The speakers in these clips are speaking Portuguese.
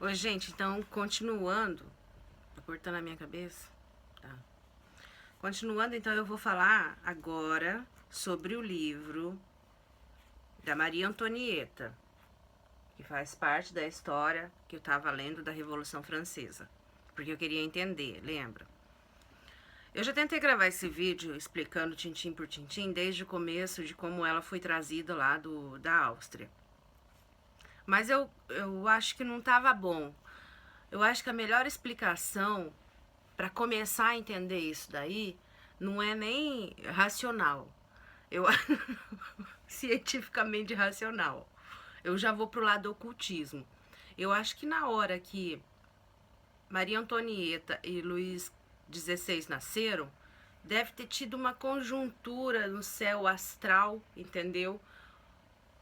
Oi, gente, então, continuando, tá cortando a minha cabeça? Tá. Continuando, então, eu vou falar agora sobre o livro da Maria Antonieta, que faz parte da história que eu tava lendo da Revolução Francesa, porque eu queria entender, lembra? Eu já tentei gravar esse vídeo explicando tintim por tintim desde o começo de como ela foi trazida lá da Áustria. Mas eu acho que não tava bom. Eu acho que a melhor explicação para começar a entender isso daí não é nem racional. Eu cientificamente racional. Eu já vou pro lado do ocultismo. Eu acho que na hora que Maria Antonieta e Luís XVI nasceram, deve ter tido uma conjuntura no céu astral, entendeu?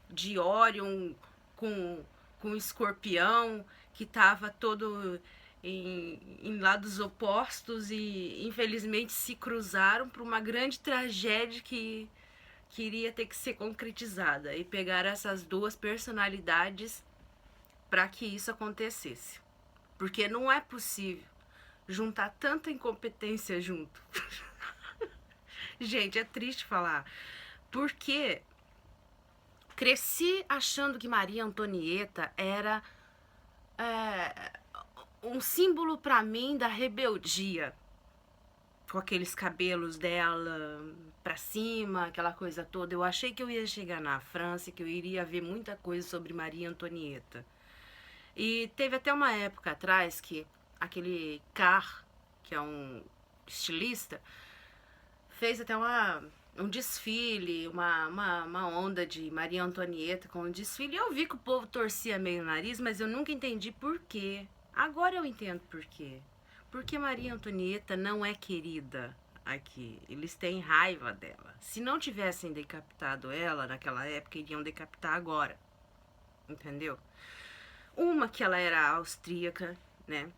De Órion com Escorpião, que estava todo em lados opostos e infelizmente se cruzaram para uma grande tragédia que iria ter que ser concretizada e pegar essas duas personalidades para que isso acontecesse. Porque não é possível juntar tanta incompetência junto. Gente, é triste falar. Porque cresci achando que Maria Antonieta era um símbolo para mim da rebeldia, com aqueles cabelos dela pra cima, aquela coisa toda. Eu achei que eu ia chegar na França, que eu iria ver muita coisa sobre Maria Antonieta. E teve até uma época atrás que aquele Carr, que é um estilista, fez até um desfile, uma onda de Maria Antonieta com um desfile. Eu vi que o povo torcia meio o nariz, mas eu nunca entendi por quê. Agora eu entendo por quê. Porque Maria Antonieta não é querida aqui. Eles têm raiva dela. Se não tivessem decapitado ela naquela época, iriam decapitar agora. Entendeu? Uma que ela era austríaca, né?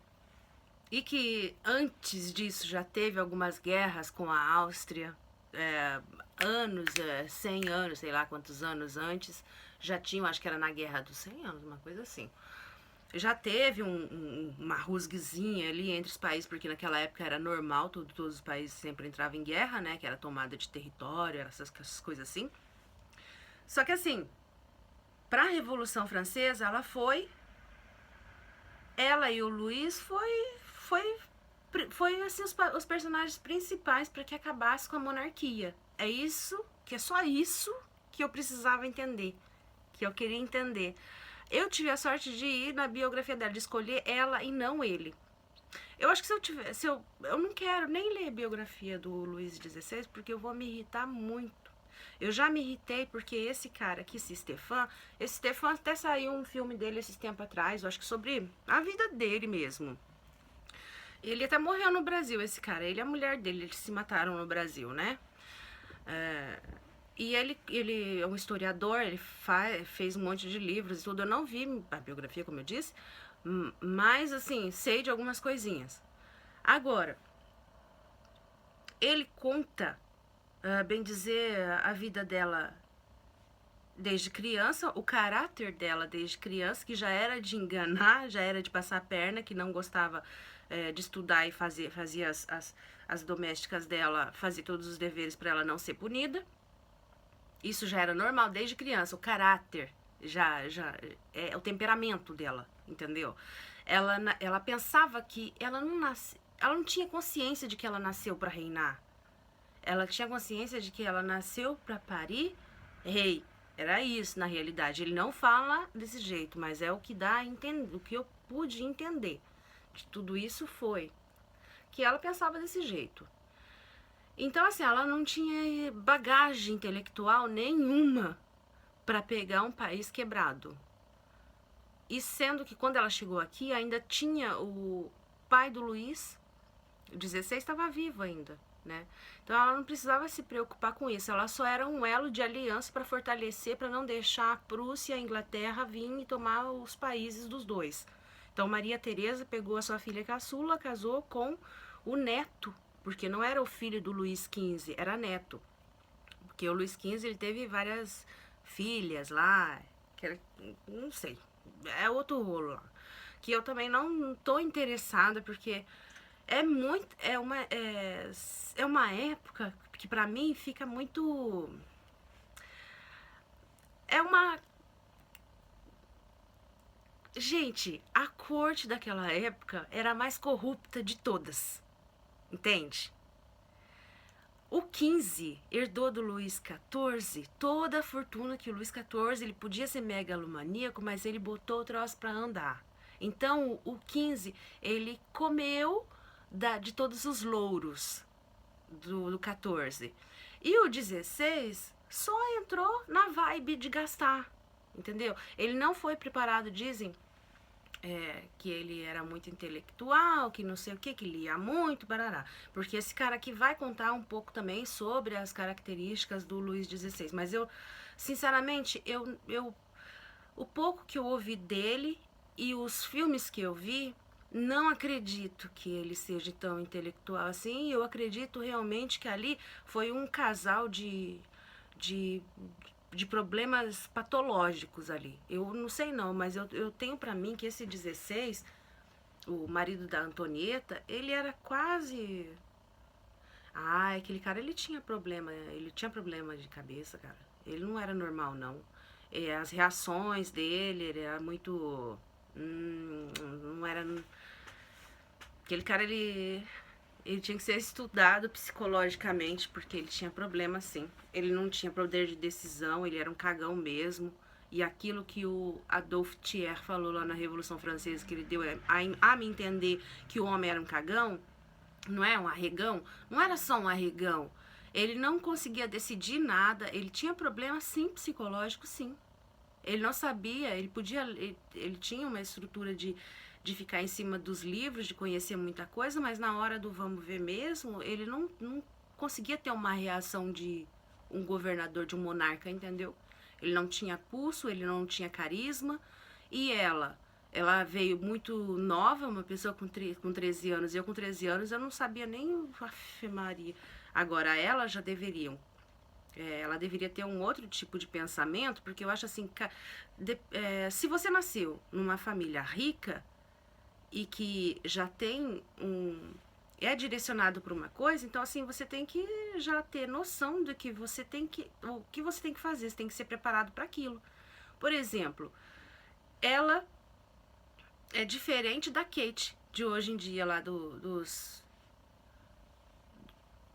E que antes disso já teve algumas guerras com a Áustria, anos, 100 anos, sei lá quantos anos antes, já tinham, acho que era na Guerra dos 100 anos, uma coisa assim. Já teve uma rusguezinha ali entre os países, porque naquela época era normal, todos os países sempre entravam em guerra, né? Que era tomada de território, essas coisas assim. Só que assim, para a Revolução Francesa, ela e o Luís foi assim os personagens principais para que acabasse com a monarquia. É isso, que é só isso que eu precisava entender, que eu queria entender. Eu tive a sorte de ir na biografia dela, de escolher ela e não ele. Eu acho que se eu tivesse, eu não quero nem ler a biografia do Luís XVI, porque eu vou me irritar muito. Eu já me irritei porque esse cara aqui, esse Stefan até saiu um filme dele esses tempos atrás, eu acho que sobre a vida dele mesmo. Ele até morreu no Brasil, esse cara. Ele e a mulher dele, eles se mataram no Brasil, né? E ele é um historiador, ele fez um monte de livros e tudo. Eu não vi a biografia, como eu disse, mas, assim, sei de algumas coisinhas. Agora, ele conta, bem dizer, a vida dela desde criança, o caráter dela desde criança, que já era de enganar, já era de passar a perna, que não gostava de estudar e fazia as domésticas dela, fazer todos os deveres para ela não ser punida. Isso já era normal desde criança, o caráter já é o temperamento dela, entendeu? Ela pensava que ela não tinha consciência de que ela nasceu para reinar. Ela tinha consciência de que ela nasceu para parir rei. Era isso, na realidade. Ele não fala desse jeito, mas é o que dá a entender, o que eu pude entender. Que tudo isso foi que ela pensava desse jeito. Então, assim, ela não tinha bagagem intelectual nenhuma para pegar um país quebrado. E sendo que quando ela chegou aqui, ainda tinha o pai do Luís, o 16, estava vivo ainda, né? Então ela não precisava se preocupar com isso, ela só era um elo de aliança para fortalecer, para não deixar a Prússia e a Inglaterra vir e tomar os países dos dois. Então Maria Teresa pegou a sua filha caçula, casou com o neto, porque não era o filho do Luís XV, era neto. Porque o Luís XV ele teve várias filhas lá, que era, não sei, é outro rolo lá. que eu também não tô interessada, porque é muito, é uma época que pra mim fica muito, é uma, gente, a corte daquela época era a mais corrupta de todas, entende? O 15 herdou do Luís XIV toda a fortuna que o Luís XIV, ele podia ser megalomaníaco, mas ele botou o troço para andar. Então o 15 ele comeu de todos os louros do 14. E o 16 só entrou na vibe de gastar, entendeu? Ele não foi preparado, dizem, que ele era muito intelectual, que não sei o que lia muito, barará. Porque esse cara aqui vai contar um pouco também sobre as características do Luís XVI. Mas eu, sinceramente, o pouco que eu ouvi dele e os filmes que eu vi, não acredito que ele seja tão intelectual assim. Eu acredito realmente que ali foi um casal de, de problemas patológicos ali. Eu não sei não, mas eu tenho pra mim que esse 16, o marido da Antonieta, ele era quase... Ah, aquele cara, ele tinha problema de cabeça, cara. Ele não era normal, não. As reações dele, ele era muito... não era... Aquele cara, ele tinha que ser estudado psicologicamente, porque ele tinha problema, sim. Ele não tinha poder de decisão, ele era um cagão mesmo. E aquilo que o Adolphe Thiers falou lá na Revolução Francesa, que ele deu a me entender que o homem era um cagão, não é um arregão, não era só um arregão. Ele não conseguia decidir nada, ele tinha problema, sim, psicológico, sim. Ele não sabia, ele tinha uma estrutura de ficar em cima dos livros, de conhecer muita coisa, mas na hora do vamos ver mesmo, ele não conseguia ter uma reação de um governador, de um monarca, entendeu? Ele não tinha pulso, ele não tinha carisma, e ela veio muito nova, uma pessoa com 13 anos, eu com 13 anos, eu não sabia nem, Aff, Maria. Agora, ela deveria ter um outro tipo de pensamento, porque eu acho assim, se você nasceu numa família rica e que já tem é direcionado para uma coisa, então assim, você tem que já ter noção de que o que você tem que fazer, você tem que ser preparado para aquilo. Por exemplo, ela é diferente da Kate de hoje em dia lá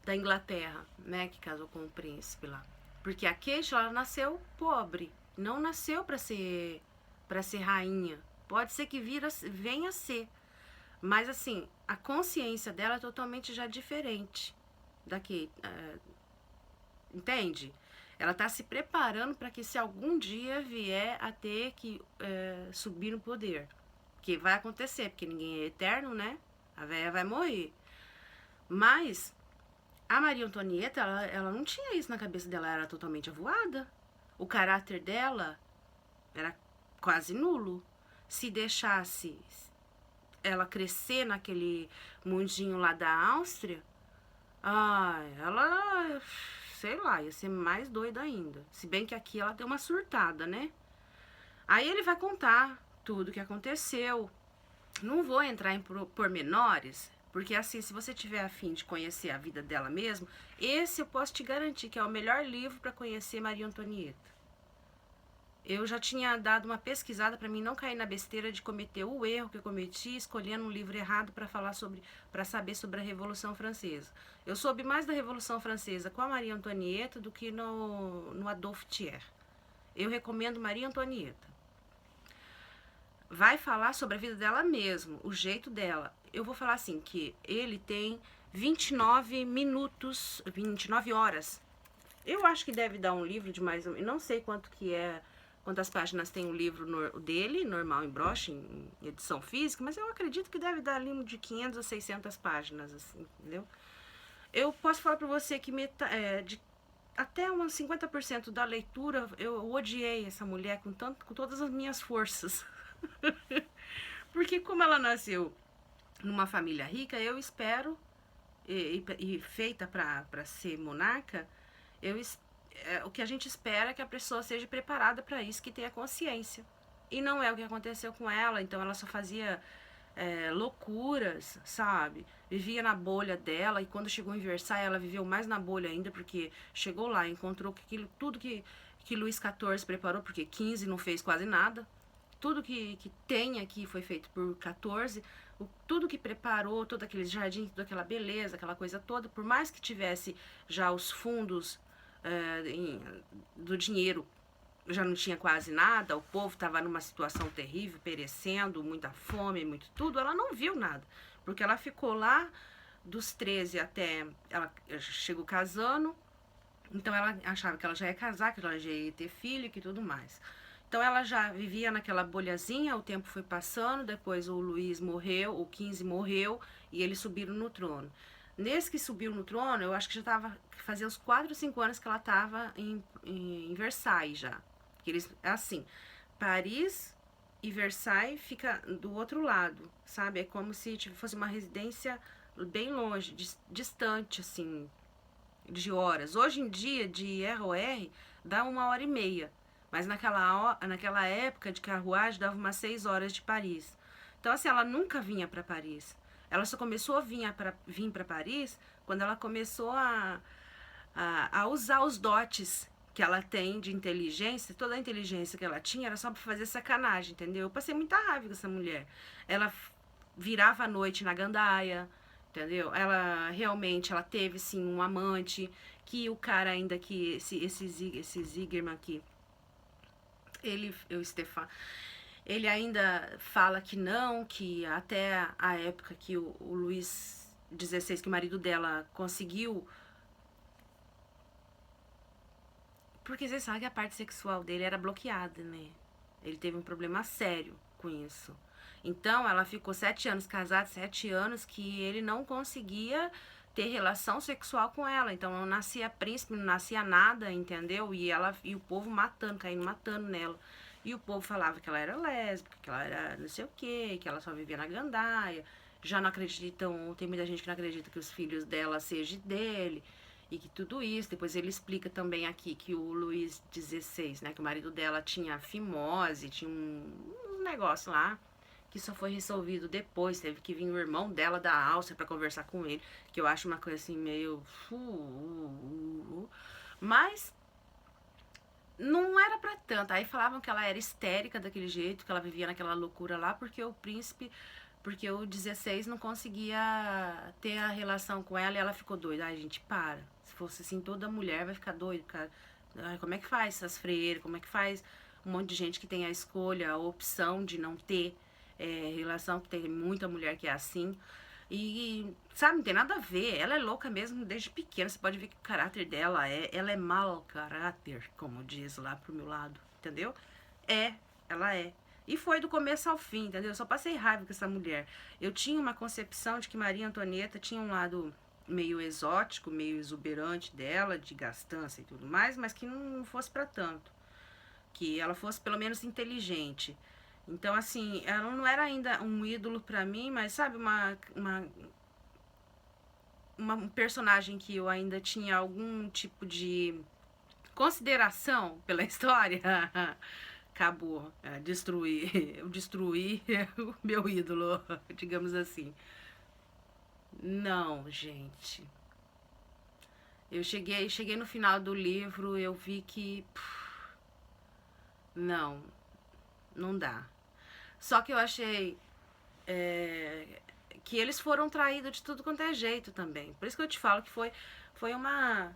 da Inglaterra, né, que casou com o príncipe lá. Porque a Kate, ela nasceu pobre, não nasceu para ser rainha. Pode ser que venha a ser, mas assim, a consciência dela é totalmente já diferente da Kate, entende? Ela está se preparando para que se algum dia vier a ter que subir no poder, que vai acontecer, porque ninguém é eterno, né? A velha vai morrer. Mas a Maria Antonieta, ela não tinha isso na cabeça dela, ela era totalmente avoada. O caráter dela era quase nulo. Se deixasse ela crescer naquele mundinho lá da Áustria, ela, sei lá, ia ser mais doida ainda. Se bem que aqui ela deu uma surtada, né? Aí ele vai contar tudo o que aconteceu. Não vou entrar em pormenores, porque assim, se você tiver a fim de conhecer a vida dela mesmo, esse eu posso te garantir que é o melhor livro para conhecer Maria Antonieta. Eu já tinha dado uma pesquisada para mim não cair na besteira de cometer o erro que eu cometi, escolhendo um livro errado para saber sobre a Revolução Francesa. Eu soube mais da Revolução Francesa com a Maria Antonieta do que no Adolphe Thiers. Eu recomendo Maria Antonieta. Vai falar sobre a vida dela mesmo, o jeito dela. Eu vou falar assim, que ele tem 29 minutos, 29 horas. Eu acho que deve dar um livro de mais... Não sei quantas páginas tem o livro dele, normal em broche, em edição física, mas eu acredito que deve dar ali de 500 a 600 páginas, assim, entendeu? Eu posso falar pra você que até uns 50% da leitura, eu odiei essa mulher com todas as minhas forças. Porque como ela nasceu numa família rica, eu espero, e feita para ser monarca, o que a gente espera é que a pessoa seja preparada para isso, que tenha consciência. E não é o que aconteceu com ela, então ela só fazia loucuras, sabe? Vivia na bolha dela, e quando chegou em Versailles ela viveu mais na bolha ainda, porque chegou lá, encontrou que tudo que Luís XIV preparou, porque 15 não fez quase nada, tudo que tem aqui foi feito por 14, tudo que preparou, todo aquele jardim, toda aquela beleza, aquela coisa toda, por mais que tivesse já os fundos do dinheiro, já não tinha quase nada, o povo estava numa situação terrível, perecendo, muita fome, muito tudo, ela não viu nada, porque ela ficou lá dos 13 até ela chegou casando, então ela achava que ela já ia casar, que ela já ia ter filho, que tudo mais. Então ela já vivia naquela bolhazinha, o tempo foi passando, depois o Luís morreu, o 15 morreu e eles subiram no trono. Nesse que subiu no trono, eu acho que já estava, fazia uns 4 ou 5 anos que ela estava em Versailles já. Que eles, assim, Paris e Versailles fica do outro lado, sabe? É como se tipo, fosse uma residência bem longe, distante, assim, de horas. Hoje em dia, de ROR, dá 1 hora e meia. Mas naquela época de carruagem, dava umas 6 horas de Paris. Então, assim, ela nunca vinha para Paris. Ela só começou a vir para Paris quando ela começou a usar os dotes que ela tem de inteligência. Toda a inteligência que ela tinha era só pra fazer sacanagem, entendeu? Eu passei muita raiva com essa mulher. Ela virava a noite na gandaia, entendeu? Ela realmente, ela teve sim um amante, que o cara ainda que, esse Zigerman aqui, o Stefan, ele ainda fala que não, que até a época que o Luís XVI, que o marido dela conseguiu. Porque você sabe que a parte sexual dele era bloqueada, né? Ele teve um problema sério com isso. Então, ela ficou 7 anos casada, 7 anos que ele não conseguia ter relação sexual com ela. Então, não nascia príncipe, não nascia nada, entendeu? E o povo matando, caindo matando nela. E o povo falava que ela era lésbica, que ela era não sei o quê, que ela só vivia na gandaia. Já não acreditam, tem muita gente que não acredita que os filhos dela sejam dele e que tudo isso, depois ele explica também aqui que o Luís XVI, né, que o marido dela tinha fimose, tinha um negócio lá, que só foi resolvido depois, teve que vir o irmão dela da Áustria para conversar com ele, que eu acho uma coisa assim meio... Mas não era pra tanto. Aí falavam que ela era histérica daquele jeito, que ela vivia naquela loucura lá, porque o 16 não conseguia ter a relação com ela e ela ficou doida. Ai, gente, para. Se fosse assim, toda mulher vai ficar doida, cara. Ai, como é que faz essas freiras? Como é que faz um monte de gente que tem a escolha, a opção de não ter relação, que tem muita mulher que é assim. E, sabe, não tem nada a ver. Ela é louca mesmo desde pequena. Você pode ver que o caráter dela ela é mau caráter, como diz lá pro meu lado, entendeu? Ela é. E foi do começo ao fim, entendeu? Eu só passei raiva com essa mulher. Eu tinha uma concepção de que Maria Antonieta tinha um lado meio exótico, meio exuberante dela, de gastança e tudo mais, mas que não fosse para tanto. Que ela fosse pelo menos inteligente. Então, assim, ela não era ainda um ídolo pra mim, mas sabe, um personagem que eu ainda tinha algum tipo de consideração pela história. Acabou. Eu destruí o meu ídolo, digamos assim. Não, gente. Eu cheguei no final do livro, eu vi que não dá. Só que eu achei que eles foram traídos de tudo quanto é jeito também. Por isso que eu te falo que foi uma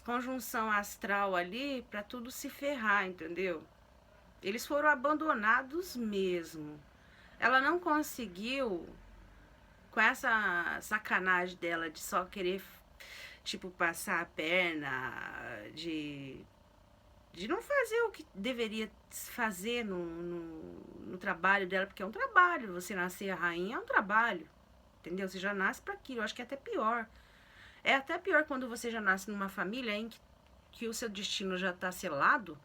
conjunção astral ali pra tudo se ferrar, entendeu? Eles foram abandonados mesmo. Ela não conseguiu, com essa sacanagem dela de só querer, tipo, passar a perna, de não fazer o que deveria fazer no trabalho dela, porque é um trabalho. Você nascer a rainha é um trabalho, entendeu? Você já nasce para aquilo. Eu acho que é até pior. É até pior quando você já nasce numa família em que o seu destino já tá selado,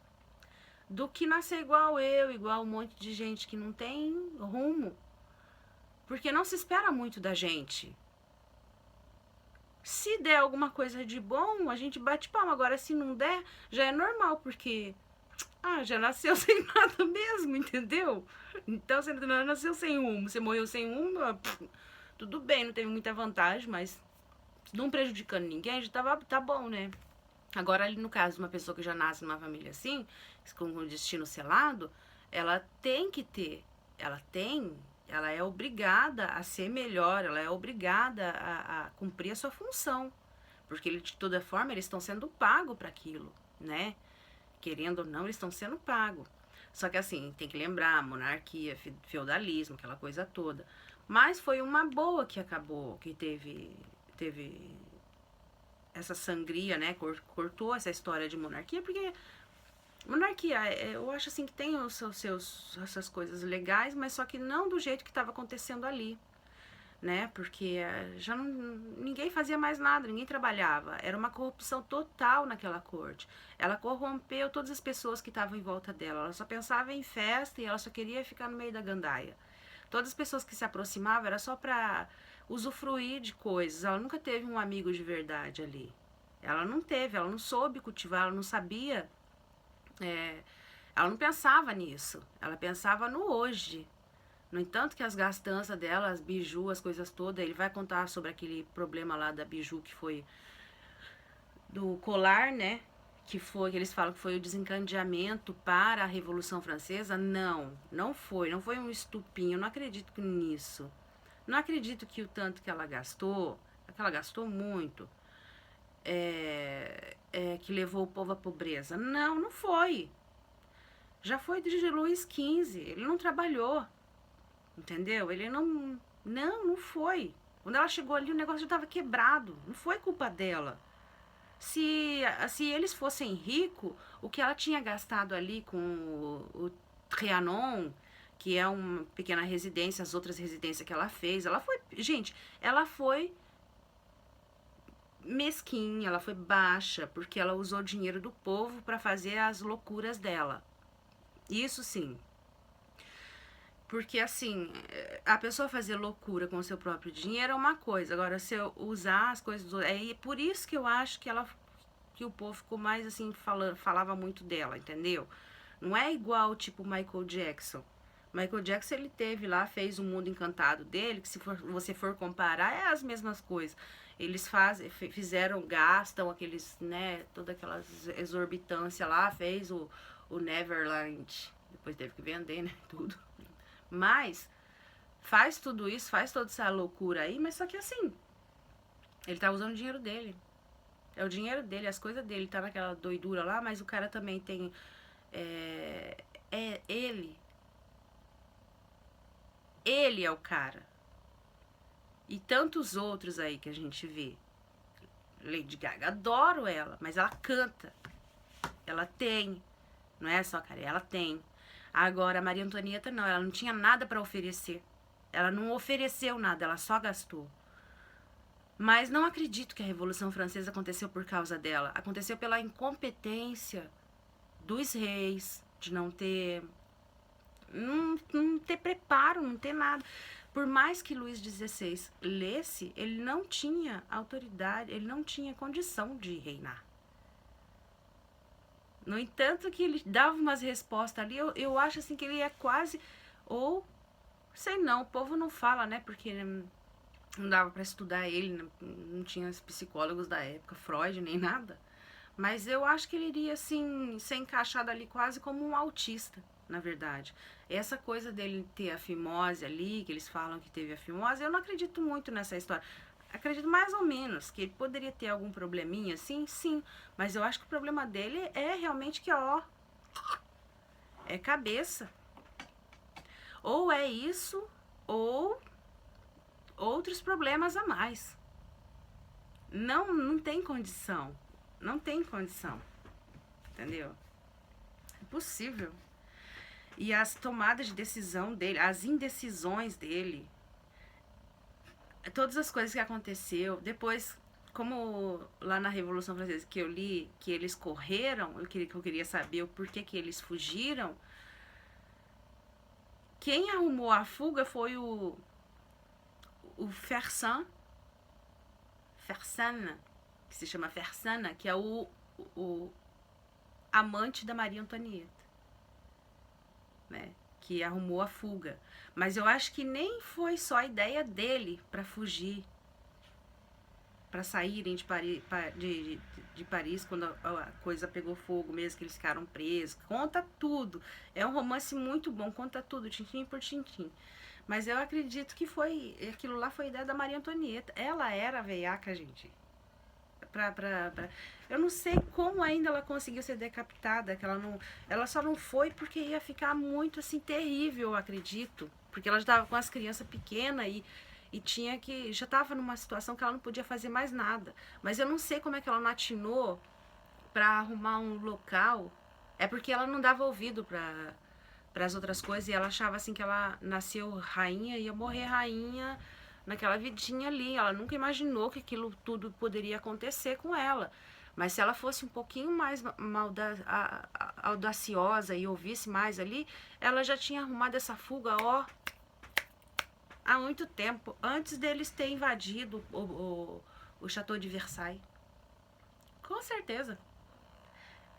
do que nascer igual eu, igual um monte de gente que não tem rumo. Porque não se espera muito da gente. Se der alguma coisa de bom, a gente bate palma. Agora, se não der, já é normal, porque Ah, já nasceu sem nada mesmo, entendeu? Então você não nasceu sem rumo, você morreu sem rumo, tudo bem, não teve muita vantagem, mas não prejudicando ninguém, já tá bom, né? Agora, ali no caso de uma pessoa que já nasce numa família assim, com um destino selado, ela tem que ter, ela é obrigada a ser melhor, ela é obrigada a cumprir a sua função. Porque de toda forma eles estão sendo pagos para aquilo, né? Querendo ou não, eles estão sendo pagos. Só que assim, tem que lembrar, monarquia, feudalismo, aquela coisa toda. Mas foi uma boa que acabou, que teve essa sangria, né? Cortou essa história de monarquia, porque monarquia, eu acho assim que tem os essas coisas legais, mas só que não do jeito que estava acontecendo ali, né? Porque já não, ninguém fazia mais nada, ninguém trabalhava. Era uma corrupção total naquela corte. Ela corrompeu todas as pessoas que estavam em volta dela. Ela só pensava em festa e ela só queria ficar no meio da gandaia. Todas as pessoas que se aproximavam era só para usufruir de coisas. Ela nunca teve um amigo de verdade ali. Ela não teve, ela não soube cultivar, ela não sabia. é, Ela não pensava nisso. Ela pensava no hoje. No entanto, que as gastanças dela, as biju, as coisas todas, ele vai contar sobre aquele problema lá da biju que foi do colar, né? Que eles falam que foi o desencadeamento para a Revolução Francesa. Não, não foi. Não foi um estupinho. Eu não acredito nisso. Não acredito que o tanto que ela gastou muito, que levou o povo à pobreza. Não, não foi. Já foi de Luís XV. Ele não trabalhou. Entendeu? Ele não. Não, não foi. Quando ela chegou ali, o negócio já estava quebrado. Não foi culpa dela. Se eles fossem ricos, o que ela tinha gastado ali com o Trianon, que é uma pequena residência, as outras residências que ela fez, ela foi. Gente, ela foi mesquinha, ela foi baixa, porque ela usou o dinheiro do povo para fazer as loucuras dela. Isso sim. Porque assim, a pessoa fazer loucura com o seu próprio dinheiro é uma coisa. Agora, se eu usar as coisas do. É por isso que eu acho que o povo ficou mais assim, falava muito dela, entendeu? Não é igual tipo Michael Jackson. Michael Jackson ele teve lá, fez o mundo encantado dele, que se você for comparar, é as mesmas coisas. Eles fizeram, gastam aqueles, né, toda aquelas exorbitância lá, fez o Neverland. Depois teve que vender, né, tudo. Mas faz tudo isso, faz toda essa loucura aí, mas só que assim, ele tá usando o dinheiro dele. É o dinheiro dele, as coisas dele, tá naquela doidura lá, mas o cara também tem. É ele. Ele é o cara. E tantos outros aí que a gente vê. Lady Gaga, adoro ela, mas ela canta. Ela tem. Não é só, cara, ela tem. Agora, a Maria Antonieta não, ela não tinha nada para oferecer. Ela não ofereceu nada, ela só gastou. Mas não acredito que a Revolução Francesa aconteceu por causa dela. Aconteceu pela incompetência dos reis, de não ter preparo, não ter nada. Por mais que Luís XVI lesse, ele não tinha autoridade, ele não tinha condição de reinar. No entanto, que ele dava umas respostas ali, eu acho assim que ele é quase. Ou, sei não, o povo não fala, né? Porque não dava para estudar ele, não tinha os psicólogos da época, Freud nem nada. Mas eu acho que ele iria, assim, ser encaixado ali quase como um autista, na verdade. Essa coisa dele ter a fimose ali, que eles falam que teve a fimose, eu não acredito muito nessa história. Acredito mais ou menos que ele poderia ter algum probleminha, assim, sim. Mas eu acho que o problema dele é realmente que, ó, é cabeça. Ou é isso, ou outros problemas a mais. Não tem condição. Não tem condição. Entendeu? Impossível. E as tomadas de decisão dele, as indecisões dele, todas as coisas que aconteceu, depois, como lá na Revolução Francesa que eu li, que eles correram, que eu queria saber o porquê que eles fugiram, quem arrumou a fuga foi o Fersana, que se chama Fersana, que é o amante da Maria Antonieta, né? Que arrumou a fuga. Mas eu acho que nem foi só a ideia dele para fugir, para saírem de Paris quando a coisa pegou fogo mesmo, que eles ficaram presos. Conta tudo. É um romance muito bom, conta tudo, tintim por tintim. Mas eu acredito que aquilo lá foi ideia da Maria Antonieta. Ela era veiaca, gente. Eu não sei como ainda ela conseguiu ser decapitada, que ela só não foi porque ia ficar muito assim terrível, eu acredito, porque ela já estava com as crianças pequenas e tinha que já estava numa situação que ela não podia fazer mais nada. Mas eu não sei como é que ela não atinou para arrumar um local. É porque ela não dava ouvido para as outras coisas e ela achava assim que ela nasceu rainha e ia morrer rainha naquela vidinha ali. Ela nunca imaginou que aquilo tudo poderia acontecer com ela. Mas se ela fosse um pouquinho mais audaciosa e ouvisse mais ali, ela já tinha arrumado essa fuga, ó, há muito tempo, antes deles terem invadido o Chateau de Versailles. Com certeza.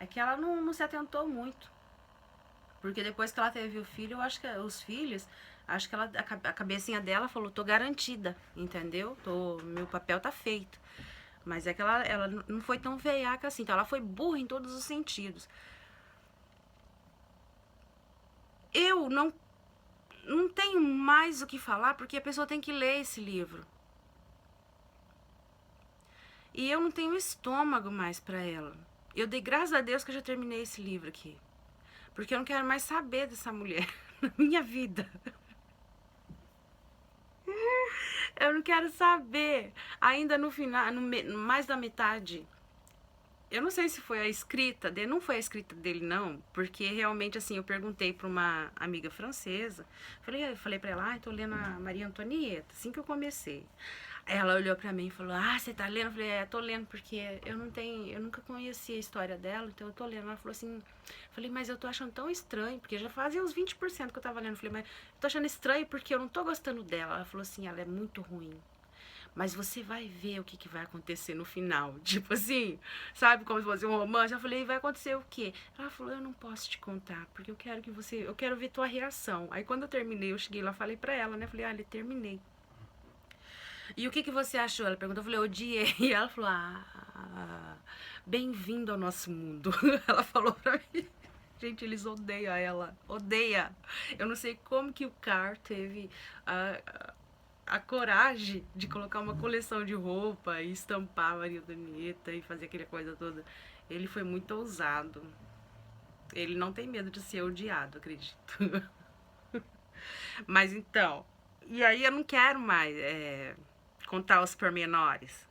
É que ela não se atentou muito. Porque depois que ela teve o filho, eu acho que os filhos, acho que a cabecinha dela falou, tô garantida, entendeu? Meu papel tá feito. Mas é que ela não foi tão veiaca assim, então ela foi burra em todos os sentidos. Eu não tenho mais o que falar, porque a pessoa tem que ler esse livro. E eu não tenho estômago mais pra ela. Eu dei graças a Deus que eu já terminei esse livro aqui. Porque eu não quero mais saber dessa mulher na minha vida. Eu não quero saber. Ainda no final, mais da metade. Eu não sei se foi a escrita dele, não foi a escrita dele não, porque realmente assim, eu perguntei para uma amiga francesa, falei para ela, tô lendo a Maria Antonieta, assim que eu comecei. Ela olhou pra mim e falou, você tá lendo? Eu falei, tô lendo porque eu nunca conheci a história dela, então eu tô lendo. Ela falou assim, falei, mas eu tô achando tão estranho, porque já fazia uns 20% que eu tava lendo. Eu falei, mas eu tô achando estranho porque eu não tô gostando dela. Ela falou assim, ela é muito ruim. Mas você vai ver o que vai acontecer no final. Tipo assim, sabe, como se fosse um romance. Eu falei, vai acontecer o quê? Ela falou, eu não posso te contar, porque eu quero ver tua reação. Aí quando eu terminei, eu cheguei lá, falei pra ela, né? Falei, olha, terminei. E o que você achou? Ela perguntou, eu falei, odiei. E ela falou, bem-vindo ao nosso mundo. Ela falou pra mim. Gente, eles odeiam ela. Odeia. Eu não sei como que o Carr teve a coragem de colocar uma coleção de roupa e estampar a Maria Antonieta e fazer aquela coisa toda. Ele foi muito ousado. Ele não tem medo de ser odiado, acredito. Mas então, e aí eu não quero mais contar os pormenores.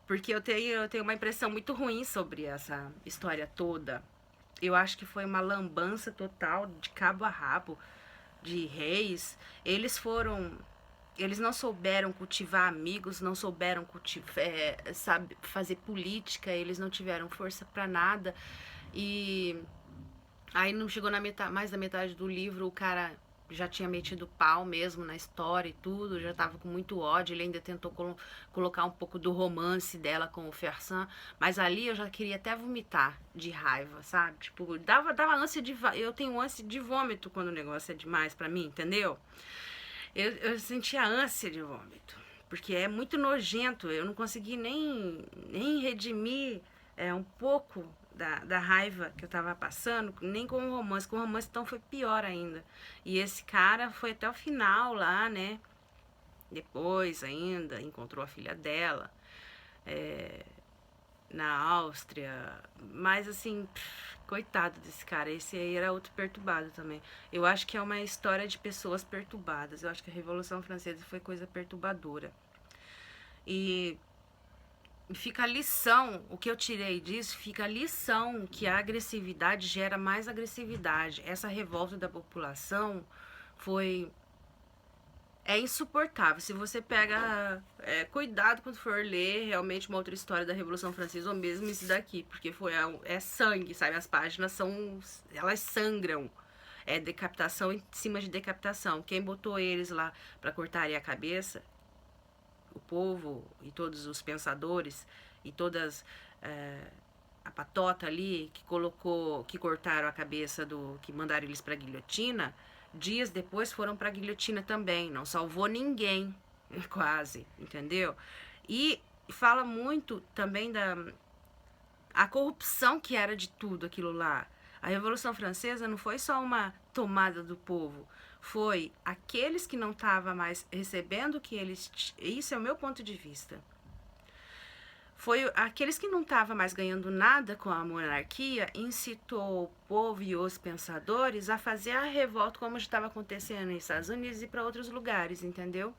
Porque eu tenho uma impressão muito ruim sobre essa história toda. Eu acho que foi uma lambança total, de cabo a rabo, de reis. Eles não souberam cultivar amigos, não souberam sabe, fazer política, eles não tiveram força para nada. E aí não chegou na metade, mais da metade do livro, o cara já tinha metido pau mesmo na história e tudo, já tava com muito ódio, ele ainda tentou colocar um pouco do romance dela com o Fersan, mas ali eu já queria até vomitar de raiva, sabe? Tipo, dava ânsia eu tenho ânsia de vômito quando o negócio é demais pra mim, entendeu? Eu sentia ânsia de vômito, porque é muito nojento, eu não consegui nem redimir um pouco da raiva que eu tava passando, nem com o romance. Com o romance, então, foi pior ainda. E esse cara foi até o final lá, né? Depois ainda, encontrou a filha dela na Áustria. Mas, assim, coitado desse cara. Esse aí era outro perturbado também. Eu acho que é uma história de pessoas perturbadas. Eu acho que a Revolução Francesa foi coisa perturbadora. E fica a lição, o que eu tirei disso, fica a lição que a agressividade gera mais agressividade. Essa revolta da população é insuportável. Se você pega cuidado quando for ler realmente uma outra história da Revolução Francesa, ou mesmo isso daqui, porque é sangue, sabe? As páginas elas sangram. É decapitação em cima de decapitação. Quem botou eles lá para cortarem a cabeça, o povo e todos os pensadores e todas a patota ali, que cortaram a cabeça que mandaram eles pra guilhotina, dias depois foram pra guilhotina também, não salvou ninguém, quase, entendeu? E fala muito também da a corrupção que era de tudo aquilo lá. A Revolução Francesa não foi só uma tomada do povo, foi aqueles que não estavam mais recebendo o que eles. Isso é o meu ponto de vista. Foi aqueles que não estavam mais ganhando nada com a monarquia, incitou o povo e os pensadores a fazer a revolta como estava acontecendo nos Estados Unidos e para outros lugares, entendeu?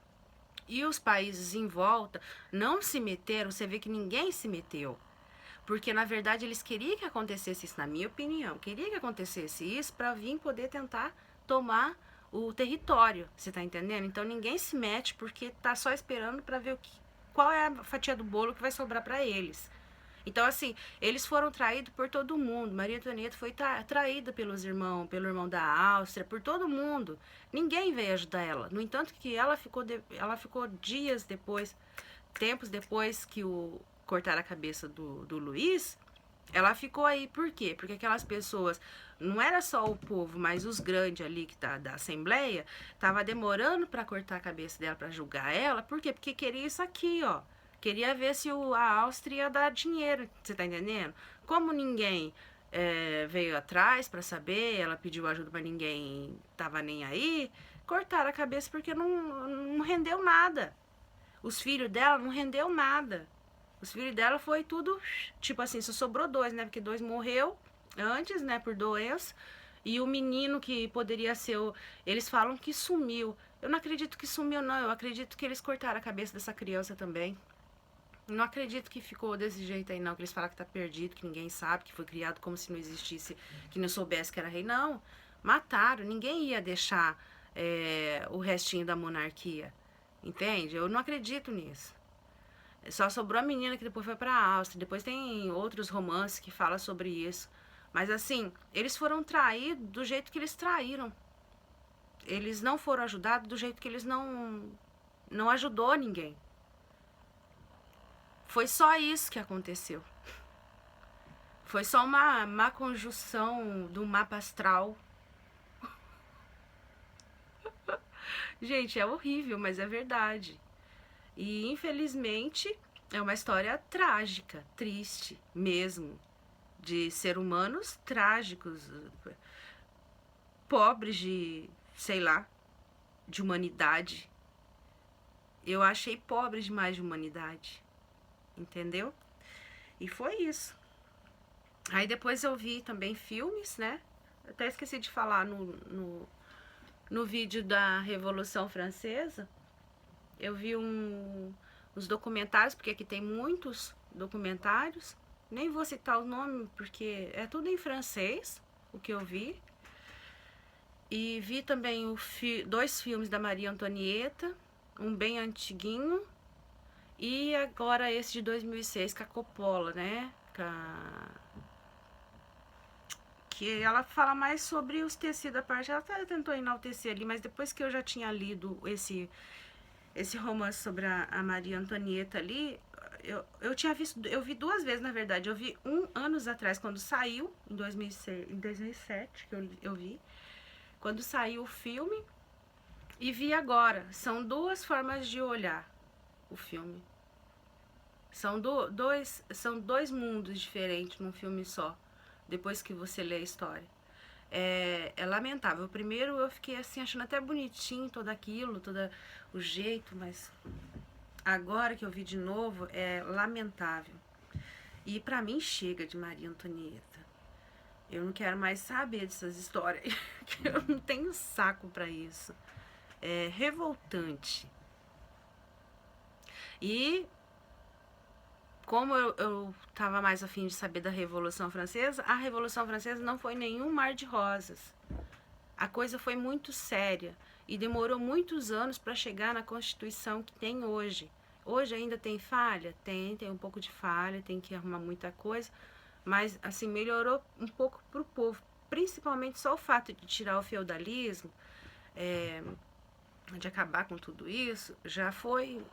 E os países em volta não se meteram, você vê que ninguém se meteu. Porque, na verdade, eles queriam que acontecesse isso, na minha opinião. Queria que acontecesse isso para vir poder tentar tomar o território, você tá entendendo? Então ninguém se mete porque tá só esperando para ver qual é a fatia do bolo que vai sobrar para eles. Então, assim, eles foram traídos por todo mundo. Maria Antonieta foi traída pelo irmão da Áustria, por todo mundo. Ninguém veio ajudar ela. No entanto, que ela ficou dias depois, tempos depois que cortaram a cabeça do Luiz, ela ficou aí. Por quê? Porque aquelas pessoas, não era só o povo, mas os grandes ali que tá da Assembleia, tava demorando para cortar a cabeça dela, para julgar ela. Por quê? Porque queria isso aqui, ó. Queria ver se a Áustria ia dar dinheiro, você tá entendendo? Como ninguém veio atrás para saber, ela pediu ajuda, mas ninguém tava nem aí, cortaram a cabeça porque não rendeu nada. Os filhos dela não rendeu nada. Os filhos dela foi tudo, tipo assim, só sobrou dois, né? Porque dois morreu antes, né, por doença. E o menino que poderia ser eles falam que sumiu. Eu não acredito que sumiu, não. Eu acredito que eles cortaram a cabeça dessa criança também. Não acredito que ficou desse jeito aí, não. Que eles falam que tá perdido, que ninguém sabe, que foi criado como se não existisse, que não soubesse que era rei. Não. Mataram. Ninguém ia deixar o restinho da monarquia. Entende? Eu não acredito nisso. Só sobrou a menina que depois foi pra Áustria. Depois tem outros romances que falam sobre isso. Mas assim, eles foram traídos do jeito que eles traíram. Eles não foram ajudados do jeito que eles não ajudou ninguém. Foi só isso que aconteceu. Foi só uma má conjunção do mapa astral. Gente, é horrível, mas é verdade. E infelizmente é uma história trágica, triste mesmo, de ser humanos trágicos, pobres de, sei lá, de humanidade. Eu achei pobre demais de humanidade, entendeu? E foi isso. Aí depois eu vi também filmes, né? Até esqueci de falar no vídeo da Revolução Francesa. Eu vi uns documentários, porque aqui tem muitos documentários. Nem vou citar o nome, porque é tudo em francês, o que eu vi. E vi também dois filmes da Maria Antonieta, um bem antiguinho, e agora esse de 2006, com a Coppola, né? Que ela fala mais sobre os tecidos, a parte, ela até tentou enaltecer ali, mas depois que eu já tinha lido esse romance sobre a Maria Antonieta ali, eu vi duas vezes, na verdade. Eu vi anos atrás, quando saiu, em 2007, que eu vi, quando saiu o filme, e vi agora. São duas formas de olhar o filme. São dois mundos diferentes num filme só, depois que você lê a história. É lamentável. O primeiro eu fiquei assim, achando até bonitinho todo aquilo, todo o jeito, mas agora que eu vi de novo, é lamentável. E pra mim chega de Maria Antonieta. Eu não quero mais saber dessas histórias, que eu não tenho saco pra isso. É revoltante. E como eu tava mais afim de saber da Revolução Francesa, a Revolução Francesa não foi nenhum mar de rosas. A coisa foi muito séria e demorou muitos anos para chegar na Constituição que tem hoje. Hoje ainda tem falha? Tem um pouco de falha, tem que arrumar muita coisa, mas assim, melhorou um pouco pro povo. Principalmente só o fato de tirar o feudalismo, de acabar com tudo isso, já foi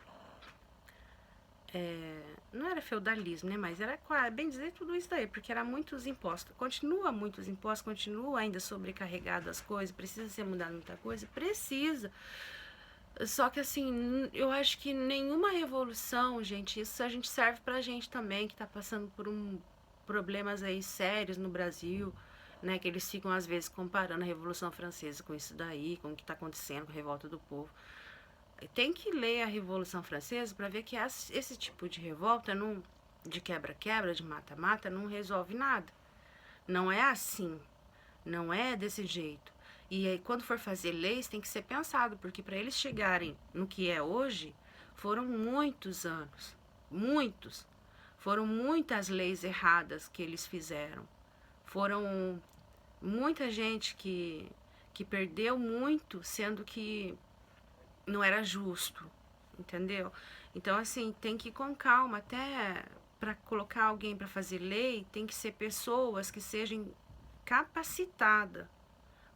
não era feudalismo, né? Mas era, bem dizer, tudo isso daí, porque era muitos impostos. Continua muitos impostos, continua ainda sobrecarregado as coisas, precisa ser mudado muita coisa? Precisa. Só que assim, eu acho que nenhuma revolução, gente, isso a gente serve pra gente também, que tá passando por problemas aí sérios no Brasil, né? Que eles ficam às vezes comparando a Revolução Francesa com isso daí, com o que tá acontecendo com a revolta do povo. Tem que ler a Revolução Francesa para ver que esse tipo de revolta, não, de quebra-quebra, de mata-mata, não resolve nada. Não é assim. Não é desse jeito. E aí, quando for fazer leis, tem que ser pensado, porque para eles chegarem no que é hoje, foram muitos anos. Muitos. Foram muitas leis erradas que eles fizeram. Foram muita gente que perdeu muito, sendo que não era justo, entendeu? Então, assim, tem que ir com calma. Até para colocar alguém para fazer lei, tem que ser pessoas que sejam capacitadas.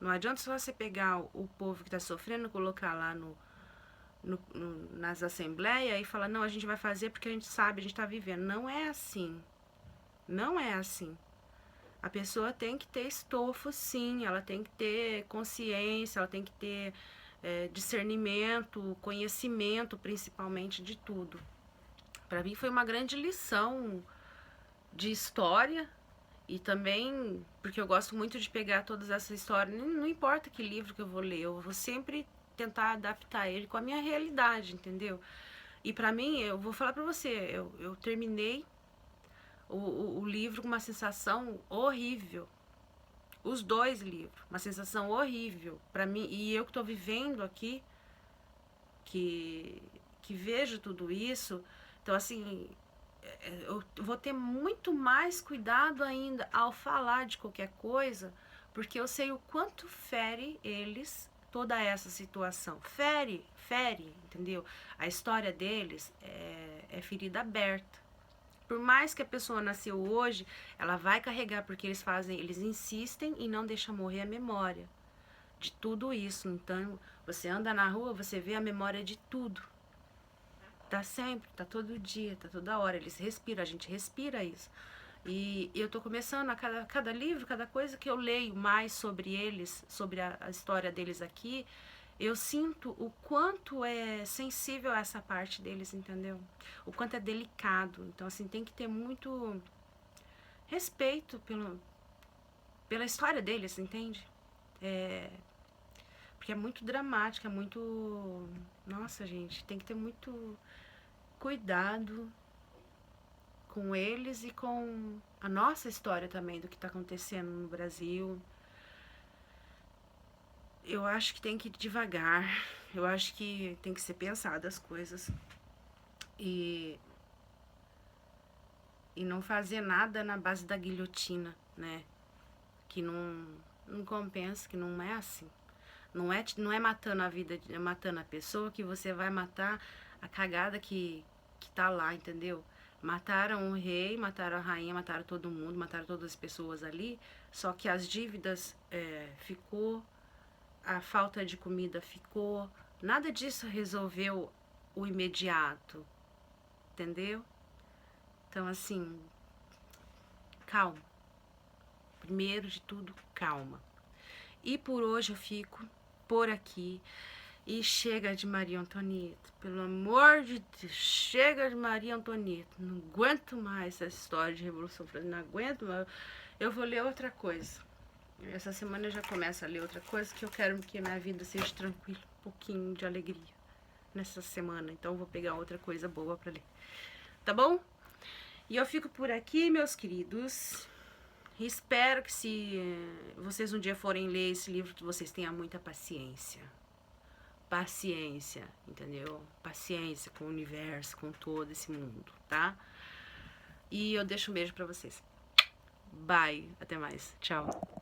Não adianta só você pegar o povo que está sofrendo, colocar lá nas assembleias e falar, não, a gente vai fazer porque a gente sabe, a gente está vivendo. Não é assim. Não é assim. A pessoa tem que ter estofo, sim, ela tem que ter consciência, ela tem que ter discernimento, conhecimento, principalmente, de tudo. Para mim foi uma grande lição de história e também porque eu gosto muito de pegar todas essas histórias, não importa que livro que eu vou ler, eu vou sempre tentar adaptar ele com a minha realidade, entendeu? E para mim, eu vou falar para você, eu terminei o livro com uma sensação horrível. Os dois livros, uma sensação horrível para mim, e eu que estou vivendo aqui, que, que vejo tudo isso, então assim, eu vou ter muito mais cuidado ainda ao falar de qualquer coisa, porque eu sei o quanto fere eles toda essa situação. Fere, entendeu? A história deles é ferida aberta. Por mais que a pessoa nasceu hoje, ela vai carregar, porque eles insistem em não deixar morrer a memória de tudo isso. Então, você anda na rua, você vê a memória de tudo. Tá sempre, tá todo dia, tá toda hora. Eles respiram, a gente respira isso. E eu tô começando a cada livro, cada coisa que eu leio mais sobre eles, sobre a história deles aqui, eu sinto o quanto é sensível essa parte deles, entendeu? O quanto é delicado. Então, assim, tem que ter muito respeito pela história deles, entende? Porque é muito dramática, é muito. Nossa, gente, tem que ter muito cuidado com eles e com a nossa história também, do que está acontecendo no Brasil. Eu acho que tem que ir devagar, eu acho que tem que ser pensado as coisas e, e não fazer nada na base da guilhotina, né? Que não compensa, que não é assim. Não é matando a vida, matando a pessoa que você vai matar a cagada que tá lá, entendeu? Mataram o rei, mataram a rainha, mataram todo mundo, mataram todas as pessoas ali, só que as dívidas ficou, a falta de comida ficou, nada disso resolveu o imediato, entendeu? Então, assim, calma. Primeiro de tudo, calma. E por hoje eu fico por aqui. E chega de Maria Antonieta, pelo amor de Deus, chega de Maria Antonieta. Não aguento mais essa história de Revolução Francesa, não aguento mais. Eu vou ler outra coisa. Essa semana eu já começo a ler outra coisa, que eu quero que a minha vida seja tranquila, um pouquinho de alegria nessa semana. Então eu vou pegar outra coisa boa pra ler. Tá bom? E eu fico por aqui, meus queridos. Espero que se vocês um dia forem ler esse livro, que vocês tenham muita paciência. Paciência, entendeu? Paciência com o universo, com todo esse mundo, tá? E eu deixo um beijo pra vocês. Bye, até mais, tchau.